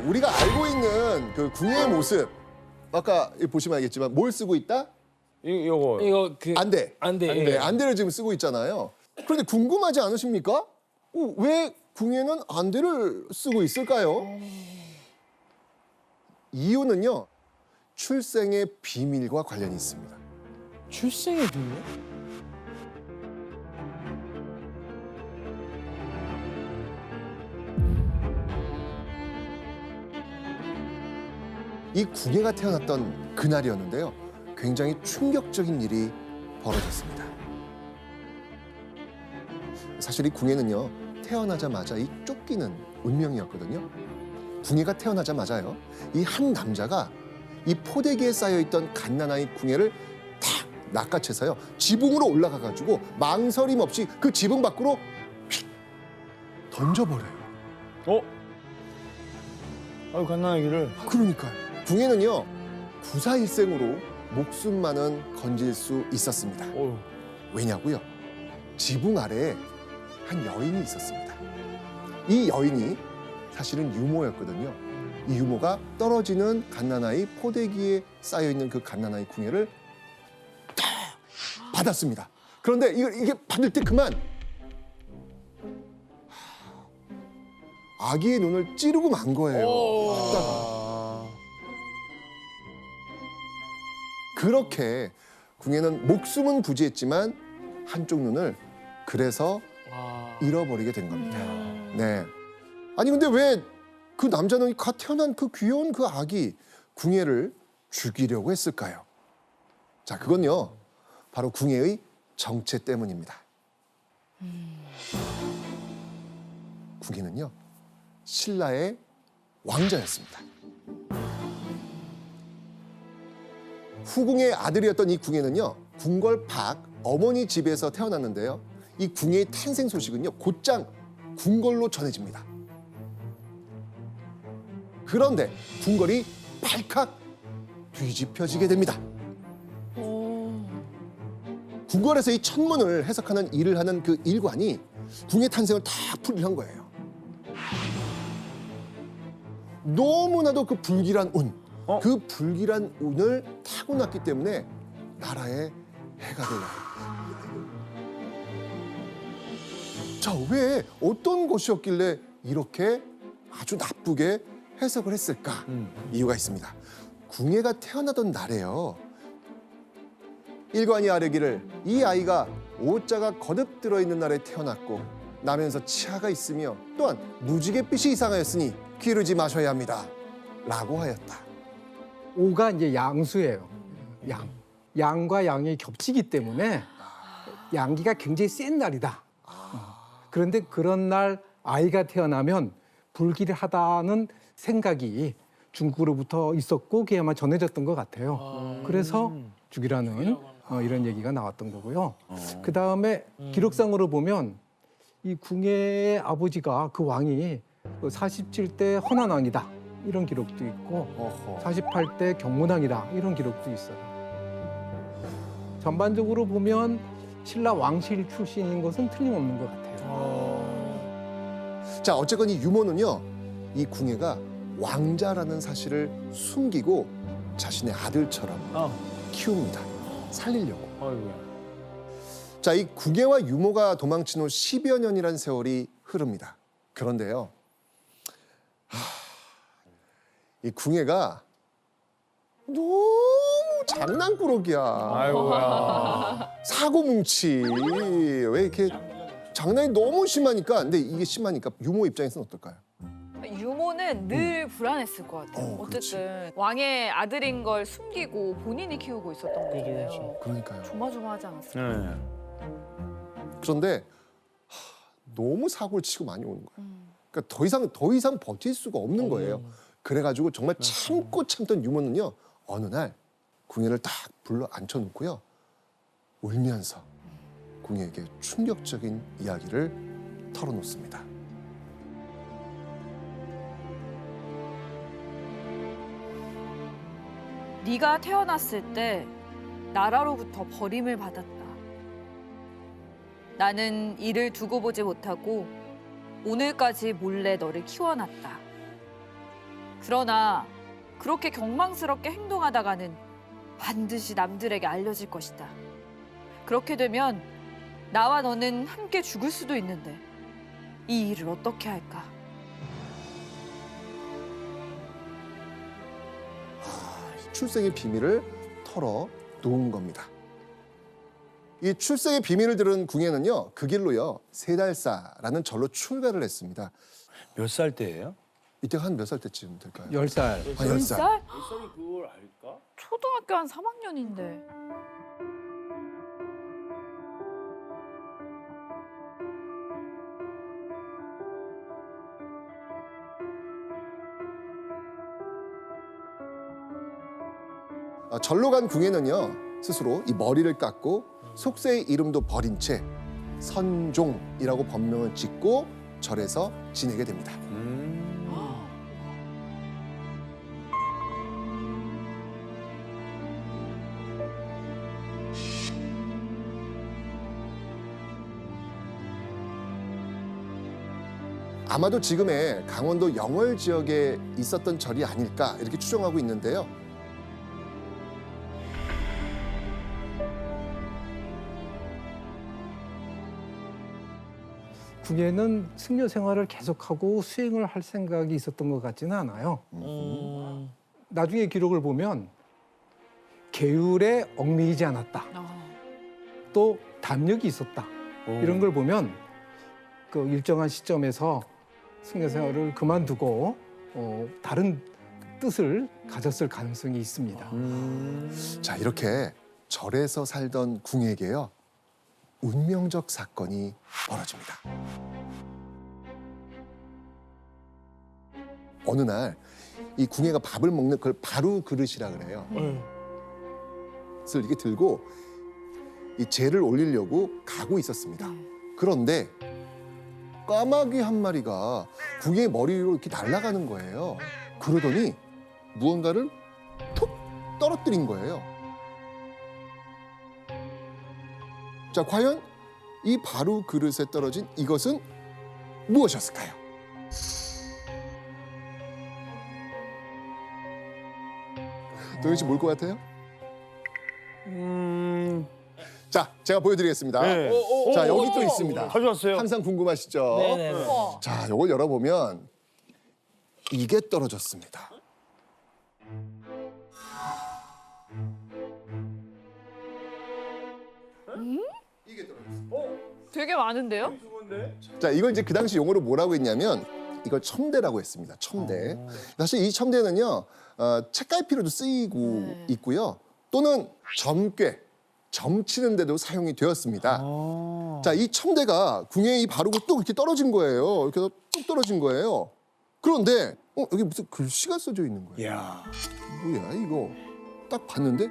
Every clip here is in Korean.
우리가 알고 있는 그 궁예의 모습, 아까 보시면 알겠지만 뭘 쓰고 있다? 이거 안대. 안대. 네, 안대를 지금 쓰고 있잖아요. 그런데 궁금하지 않으십니까? 왜 궁예는 안대를 쓰고 있을까요? 이유는요, 출생의 비밀과 관련이 있습니다. 출생의 비밀? 이 궁예가 태어났던 그날이었는데요, 굉장히 충격적인 일이 벌어졌습니다. 사실 이 궁예는요, 태어나자마자 이 쫓기는 운명이었거든요. 궁예가 태어나자마자요, 이 한 남자가 이 포대기에 쌓여있던 갓난아이 궁예를 탁 낚아채서요, 지붕으로 올라가가지고 망설임 없이 그 지붕 밖으로 휙 던져버려요. 아유 갓난아기를. 그러니까요. 궁예는요, 구사일생으로 목숨만은 건질 수 있었습니다. 어휴. 왜냐고요? 지붕 아래에 한 여인이 있었습니다. 이 여인이 사실은 유모였거든요. 이 유모가 떨어지는 갓난아이 포대기에 쌓여있는 그 갓난아이 궁예를 다 받았습니다. 그런데 이게 받을 때 그만 아기의 눈을 찌르고 만 거예요. 그렇게 궁예는 목숨은 부지했지만 한쪽 눈을 그래서 잃어버리게 된 겁니다. 네. 아니 근데 왜 그 남자는 갓 태어난 그 귀여운 그 아기 궁예를 죽이려고 했을까요? 자, 그건요, 바로 궁예의 정체 때문입니다. 궁예는요, 신라의 왕자였습니다. 후궁의 아들이었던 이 궁예는요, 궁궐박 어머니 집에서 태어났는데요, 이 궁예의 탄생 소식은요, 곧장 궁궐로 전해집니다. 그런데 궁궐이 발칵 뒤집혀지게 됩니다. 궁궐에서 이 천문을 해석하는 일을 하는 그 일관이 궁예 탄생을 다 풀이한 거예요. 너무나도 그 불길한 운, 그 불길한 운을 타고났기 때문에 나라에 해가 돼요. 자, 왜 어떤 것이었길래 이렇게 아주 나쁘게 해석을 했을까? 이유가 있습니다. 궁예가 태어나던 날에요, 일관이 아뢰기를 이 아이가 오자가 거듭 들어있는 날에 태어났고 나면서 치아가 있으며 또한 무지갯빛이 이상하였으니 기르지 마셔야 합니다 라고 하였다. 오가 이제 양수예요. 양과 양이 겹치기 때문에 양기가 굉장히 센 날이다. 그런데 그런 날 아이가 태어나면 불길하다는 생각이 중국으로부터 있었고 그게 아마 전해졌던 것 같아요. 그래서 죽이라는 이런 얘기가 나왔던 거고요. 그 다음에 기록상으로 보면 이 궁예의 아버지가 그 왕이 47대 헌안왕이다 이런 기록도 있고 48대 경문왕이다 이런 기록도 있어요. 전반적으로 보면 신라 왕실 출신인 것은 틀림없는 것 같아요. 자, 어쨌건 이 유모는요, 이 궁예가 왕자라는 사실을 숨기고 자신의 아들처럼 키웁니다. 살리려고. 아이고야. 자, 이 궁예와 유모가 도망친 후 10여 년이라는 세월이 흐릅니다. 그런데요, 이 궁예가 너무 장난꾸러기야. 아이고야. 사고뭉치. 왜 이렇게 장난이 너무 심하니까, 근데 이게 심하니까 유모 입장에서는 어떨까요? 유모는 늘 불안했을 것 같아요. 그렇지. 어쨌든 왕의 아들인 걸 숨기고 본인이 키우고 있었던 거잖아요. 그러니까요. 조마조마하지 않았어요? 네. 그런데 너무 사고를 치고 많이 오는 거예요. 그러니까 더 이상 버틸 수가 없는 거예요. 그래가지고 정말 참고 참던 유모는요, 어느 날 궁예를 딱 불러 앉혀놓고요, 울면서 궁예에게 충격적인 이야기를 털어놓습니다. 네가 태어났을 때 나라로부터 버림을 받았다. 나는 이를 두고 보지 못하고 오늘까지 몰래 너를 키워놨다. 그러나 그렇게 경망스럽게 행동하다가는 반드시 남들에게 알려질 것이다. 그렇게 되면 나와 너는 함께 죽을 수도 있는데 이 일을 어떻게 할까? 출생의 비밀을 털어 놓은 겁니다. 이 출생의 비밀을 들은 궁예는요, 그 길로요, 세달사라는 절로 출가를 했습니다. 몇 살 때예요? 이때 한 몇 살 때쯤 될까요? 10살. 아, 10살. 10살? 살이 그걸 알까? 초등학교 한 3학년인데. 절로 간 궁예는요, 스스로 이 머리를 깎고 속세의 이름도 버린 채 선종이라고 법명을 짓고 절에서 지내게 됩니다. 아마도 지금의 강원도 영월 지역에 있었던 절이 아닐까 이렇게 추정하고 있는데요. 궁예는 승려 생활을 계속하고 수행을 할 생각이 있었던 것 같지는 않아요. 나중에 기록을 보면 계율에 얽매이지 않았다. 또 담력이 있었다. 이런 걸 보면 그 일정한 시점에서 승려 생활을 그만두고 다른 뜻을 가졌을 가능성이 있습니다. 자, 이렇게 절에서 살던 궁예에게요, 운명적 사건이 벌어집니다. 어느 날 이 궁예가 밥을 먹는 그걸 바루 그릇이라 그래요. 그래서 이렇게 들고 이 재를 올리려고 가고 있었습니다. 그런데 까마귀 한 마리가 궁예의 머리로 이렇게 날아가는 거예요. 그러더니 무언가를 톡 떨어뜨린 거예요. 자, 과연 이 바루 그릇에 떨어진 이것은 무엇이었을까요? 도현 씨 뭘 것 같아요? 자, 제가 보여드리겠습니다. 네. 자, 여기 또 있습니다. 가져왔어요. 항상 궁금하시죠? 네네네. 우와. 자, 이걸 열어보면 이게 떨어졌습니다. 이게 떨어졌어요. 되게 많은데요? 자, 이걸 이제 그 당시 용어로 뭐라고 했냐면 이걸 첨대라고 했습니다. 첨대. 사실 이 첨대는요, 책갈피로도 쓰이고 있고요. 또는 점괘, 점치는 데도 사용이 되었습니다. 자, 이 첨대가 궁예에 바르고 뚝 이렇게 떨어진 거예요. 이렇게 해서 뚝 떨어진 거예요. 그런데 여기 무슨 글씨가 써져 있는 거예요. 이야. 뭐야 이거? 딱 봤는데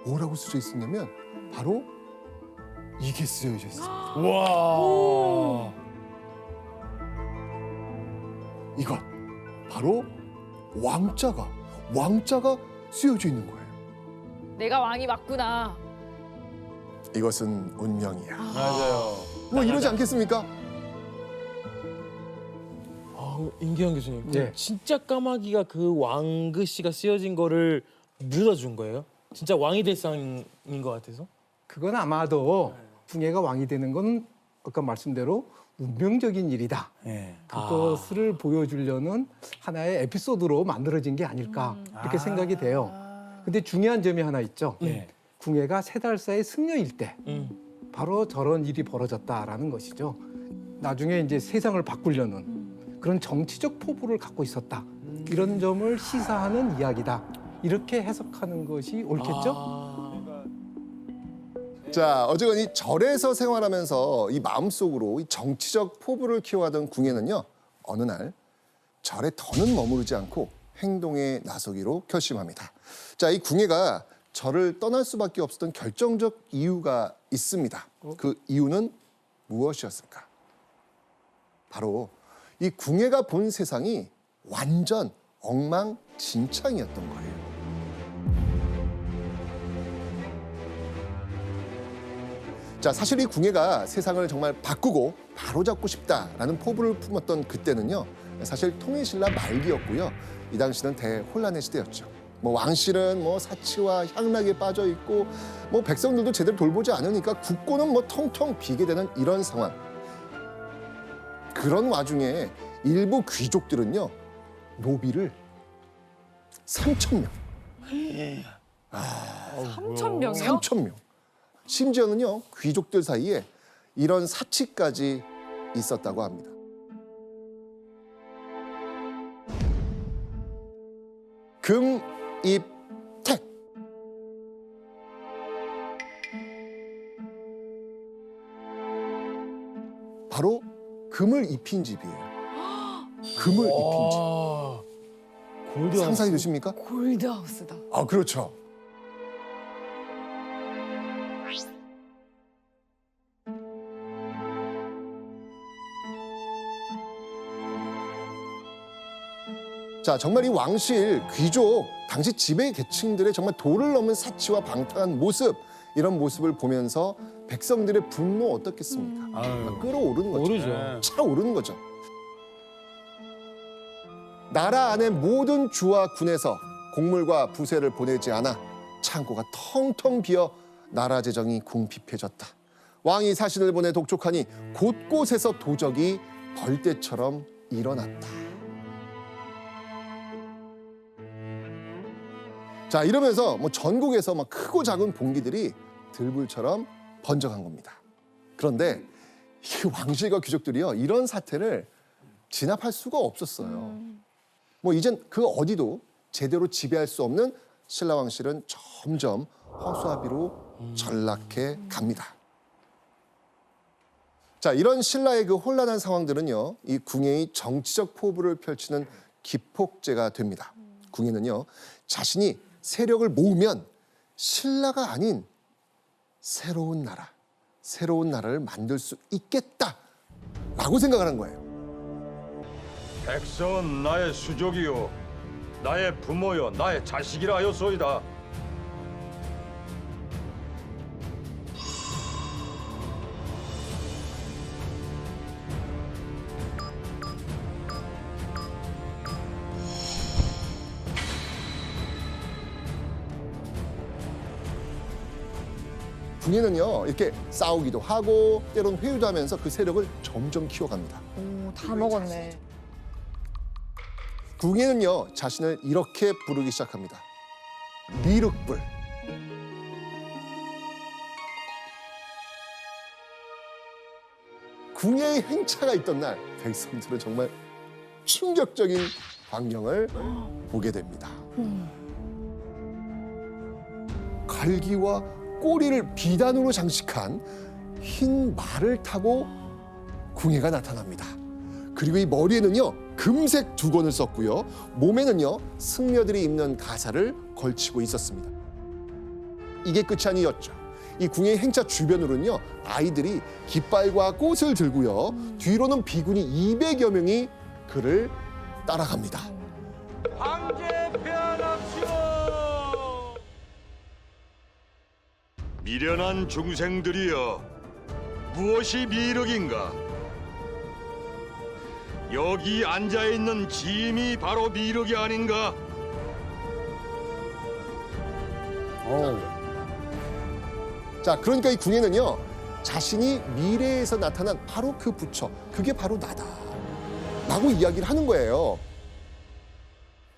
뭐라고 써져 있었냐면 바로 이게 쓰여 있었어요. 와. 이것 바로 왕자가 쓰여져 있는 거예요. 내가 왕이 맞구나. 이것은 운명이야. 맞아요. 뭐 이러지 않겠습니까? 아, 임기현 교수님. 그럼 네. 진짜 까마귀가 그 왕글씨가 쓰여진 거를 묻어준 거예요? 진짜 왕이 될 상인 것 같아서? 그건 아마도 궁예가 왕이 되는 건 아까 말씀대로 운명적인 일이다. 네. 그것을 보여주려는 하나의 에피소드로 만들어진 게 아닐까 이렇게 생각이 돼요. 근데 중요한 점이 하나 있죠. 네. 궁예가 세달사의 승려일 때 음. 바로 저런 일이 벌어졌다라는 것이죠. 나중에 이제 세상을 바꾸려는 그런 정치적 포부를 갖고 있었다. 이런 점을 시사하는 이야기다. 이렇게 해석하는 것이 옳겠죠? 자, 어쨌건 이 절에서 생활하면서 이 마음속으로 이 정치적 포부를 키워가던 궁예는요, 어느 날 절에 더는 머무르지 않고 행동에 나서기로 결심합니다. 자, 이 궁예가 절을 떠날 수밖에 없었던 결정적 이유가 있습니다. 그 이유는 무엇이었을까? 바로 이 궁예가 본 세상이 완전 엉망진창이었던 거예요. 자, 자, 사실 이 궁예가 세상을 정말 바꾸고 바로잡고 싶다라는 포부를 품었던 그때는요. 사실 통일신라 말기였고요. 이 당시는 대혼란의 시대였죠. 뭐 왕실은 뭐 사치와 향락에 빠져 있고 뭐 백성들도 제대로 돌보지 않으니까 국고는 뭐 텅텅 비게 되는 이런 상황. 그런 와중에 일부 귀족들은요. 노비를 3,000명. 3,000명이요? 3,000명. 심지어는요. 귀족들 사이에 이런 사치까지 있었다고 합니다. 금입택. 바로 금을 입힌 집이에요. 금을 입힌 집. 와, 골드 상상이 되십니까? 골드하우스다. 아, 그렇죠. 자, 정말 이 왕실, 귀족, 당시 지배 계층들의 정말 도를 넘은 사치와 방탕한 모습, 이런 모습을 보면서 백성들의 분노 어떻겠습니까? 아유. 끌어오르는 거죠. 오르죠. 차오르는 거죠. 나라 안의 모든 주와 군에서 곡물과 부세를 보내지 않아 창고가 텅텅 비어 나라 재정이 궁핍해졌다. 왕이 사신을 보내 독촉하니 곳곳에서 도적이 벌떼처럼 일어났다. 자, 이러면서 뭐 전국에서 막 크고 작은 봉기들이 들불처럼 번져간 겁니다. 그런데 이 왕실과 귀족들이요, 이런 사태를 진압할 수가 없었어요. 뭐 이젠 그 어디도 제대로 지배할 수 없는 신라 왕실은 점점 허수아비로 전락해 갑니다. 자, 이런 신라의 그 혼란한 상황들은요, 이 궁예의 정치적 포부를 펼치는 기폭제가 됩니다. 궁예는요, 자신이 세력을 모으면 신라가 아닌 새로운 나라를 만들 수 있겠다라고 생각을 한 거예요. 백성은 나의 수족이요 나의 부모요 나의 자식이라 하였소이다. 궁예는요, 이렇게 싸우기도 하고 때론 회유도 하면서 그 세력을 점점 키워갑니다. 오, 다 먹었네. 궁예는요, 자신을 이렇게 부르기 시작합니다. 미륵불. 궁예의 행차가 있던 날 백성들은 정말 충격적인 광경을 보게 됩니다. 갈기와 꼬리를 비단으로 장식한 흰 말을 타고 궁예가 나타납니다. 그리고 이 머리에는요, 금색 두건을 썼고요, 몸에는요, 승려들이 입는 가사를 걸치고 있었습니다. 이게 끝이 아니었죠. 이 궁예의 행차 주변으로는요, 아이들이 깃발과 꽃을 들고요, 뒤로는 비군이 200여 명이 그를 따라갑니다. 황제 폐하납시오. 미련한 중생들이여, 무엇이 미륵인가? 여기 앉아있는 짐이 바로 미륵이 아닌가? 자, 그러니까 이 궁예는요, 자신이 미래에서 나타난 바로 그 부처, 그게 바로 나다 라고 이야기를 하는 거예요.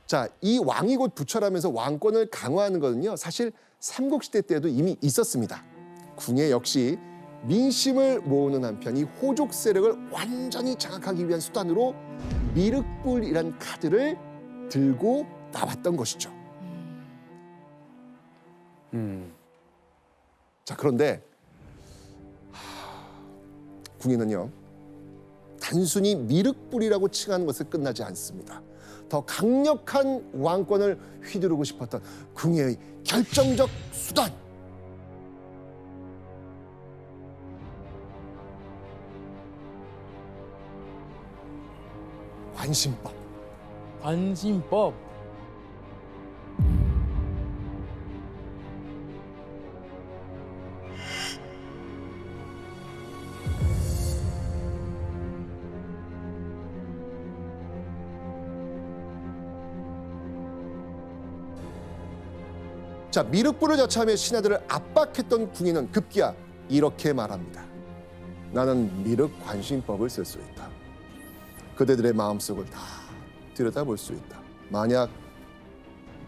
자, 이 왕이 곧 부처라면서 왕권을 강화하는 것은요, 사실 삼국시대 때도 이미 있었습니다. 궁예 역시 민심을 모으는 한편 이 호족 세력을 완전히 장악하기 위한 수단으로 미륵불이란 카드를 들고 나왔던 것이죠. 자, 그런데 궁예는요, 단순히 미륵불이라고 칭하는 것을 끝나지 않습니다. 더 강력한 왕권을 휘두르고 싶었던 궁예의 결정적 수단, 관심법. 관심법. 자, 미륵불을 자처하며 신하들을 압박했던 궁예는 급기야 이렇게 말합니다. 나는 미륵 관심법을 쓸 수 있다. 그대들의 마음속을 다 들여다볼 수 있다. 만약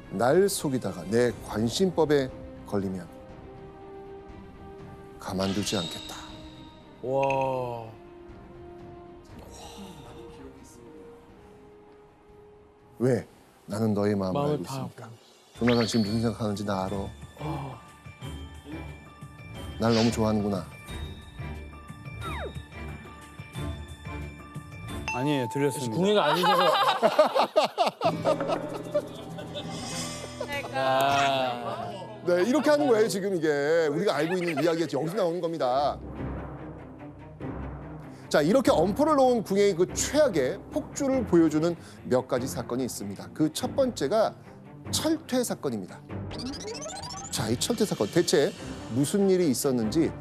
날 속이다가 내 관심법에 걸리면 가만두지 않겠다. 와. 왜? 나는 너의 마음을 마음을 알고 다 있으니까. 조나단 지금 무슨 생각하는지 나 알아. 날 너무 좋아하는구나. 아니에요, 들렸습니다. 궁예가 아니셔서. 네, 이렇게 하는 거예요, 지금 이게. 우리가 알고 있는 이야기가 여기서 나오는 겁니다. 자, 이렇게 엄포를 놓은 궁예의 그 최악의 폭주를 보여주는 몇 가지 사건이 있습니다. 그 첫 번째가 철퇴 사건입니다. 자, 이 철퇴 사건 대체 무슨 일이 있었는지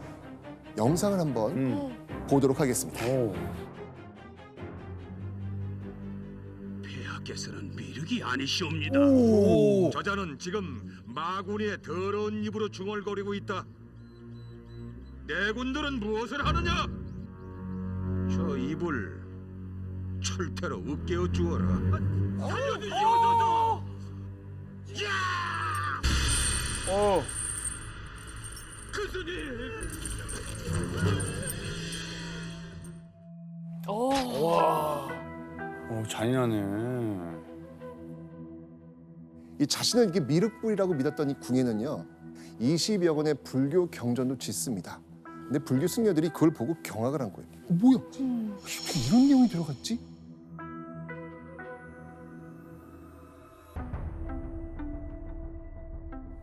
영상을 한번 보도록 하겠습니다. 폐하께서는 미륵이 아니시옵니다. 저자는 지금 마군의 더러운 입으로 중얼거리고 있다. 내군들은 무엇을 하느냐? 저 입을 철퇴로 으깨어 주어라. 살려주시옵소서. 야! 그스님. 잔인하네. 이 자신을 이렇게 미륵불이라고 믿었던 이 궁예는요, 20여 건의 불교 경전도 짓습니다. 근데 불교 승려들이 그걸 보고 경악을 한 거예요. 뭐야? 어떻게 이런 내용이 들어갔지?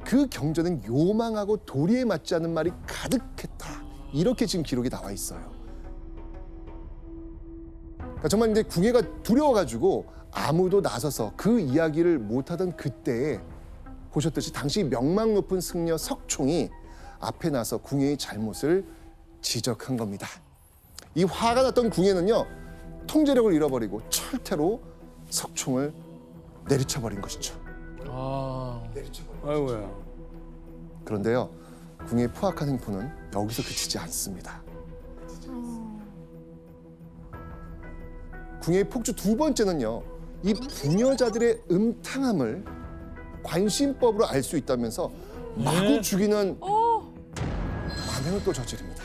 그 경전은 요망하고 도리에 맞지 않는 말이 가득했다. 이렇게 지금 기록이 나와 있어요. 그러니까 정말 이제 궁예가 두려워가지고 아무도 나서서 그 이야기를 못하던 그때에 보셨듯이 당시 명망 높은 승려 석총이 앞에 나서 궁예의 잘못을 지적한 겁니다. 이 화가 났던 궁예는요, 통제력을 잃어버리고 철퇴로 석총을 내리쳐버린 것이죠. 아이고야. 그런데요, 궁예의 포악한 행포는 여기서 그치지 않습니다. 궁예의 폭주 두 번째는요, 이 부녀자들의 음탕함을 관심법으로 알 수 있다면서 마구 죽이는 만행을 또 저지릅니다.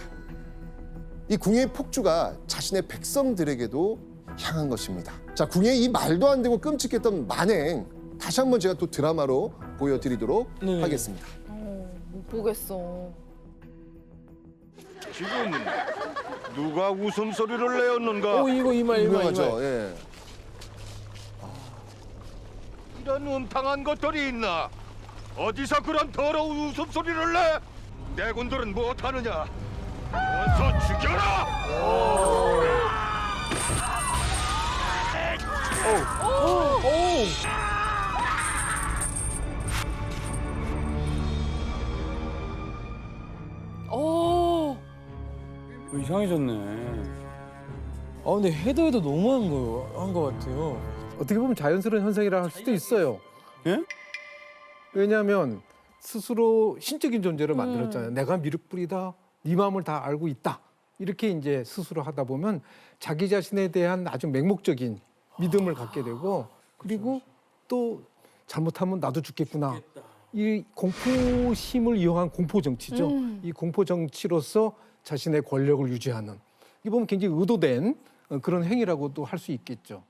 이 궁예의 폭주가 자신의 백성들에게도 향한 것입니다. 자, 궁예의 이 말도 안 되고 끔찍했던 만행, 다시 한번 제가 또 드라마로 보여드리도록 하겠습니다. 못 보겠어. 지금 누가 웃음소리를 내었는가? 이거 이말 유명하죠. 예. 이런 음탕한 것들이 있나? 어디서 그런 더러운 웃음소리를 내? 내군들은 못하느냐? 어서 죽여라! 이상해졌네. 근데 해도 너무한 거 같아요. 어떻게 보면 자연스러운 현상이라 할 수도 있어요. 예? 왜냐하면 스스로 신적인 존재를 만들었잖아요. 내가 미륵불이다. 네 마음을 다 알고 있다. 이렇게 이제 스스로 하다 보면 자기 자신에 대한 아주 맹목적인 믿음을 갖게 되고, 그리고 또 잘못하면 나도 죽겠구나. 이 공포심을 이용한 공포 정치죠. 이 공포 정치로서 자신의 권력을 유지하는, 이 보면 굉장히 의도된 그런 행위라고도 할 수 있겠죠.